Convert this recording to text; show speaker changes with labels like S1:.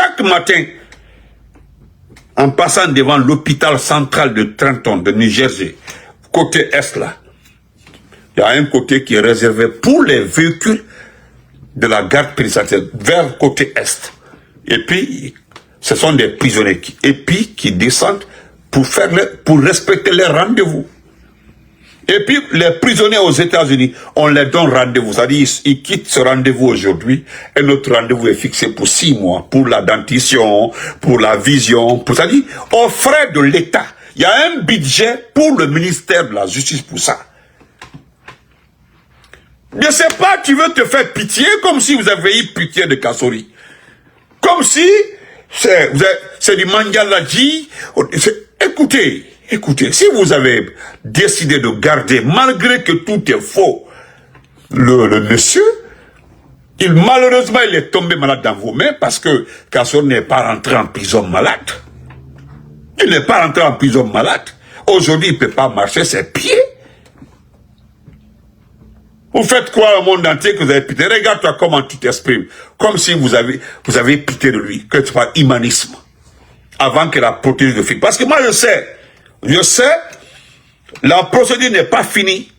S1: chaque matin, en passant devant l'hôpital central de Trenton, de New Jersey, côté est là, il y a un côté qui est réservé pour les véhicules de la garde pénitentiaire vers côté est. Et puis, ce sont des prisonniers qui descendent pour respecter les rendez-vous. Et puis, les prisonniers aux États-Unis, on les donne rendez-vous. C'est-à-dire, ils quittent ce rendez-vous aujourd'hui, et notre rendez-vous est fixé pour 6 mois, pour la dentition, pour la vision, c'est-à-dire, aux frais de l'État. Il y a un budget pour le ministère de la Justice pour ça. Je ne sais pas, tu veux te faire pitié, comme si vous avez eu pitié de Kassori. Comme si, c'est du Mangaladji. Écoutez, si vous avez décidé de garder, malgré que tout est faux, le monsieur, malheureusement, il est tombé malade dans vos mains parce que Kassori n'est pas rentré en prison malade. Il n'est pas rentré en prison malade. Aujourd'hui, il ne peut pas marcher ses pieds. Vous faites quoi au monde entier que vous avez pitié? Regarde-toi comment tu t'exprimes. Comme si vous avez pitié de lui. Que tu sois humanisme. Avant que la procédure ne finisse. Parce que moi, je sais, la procédure n'est pas finie.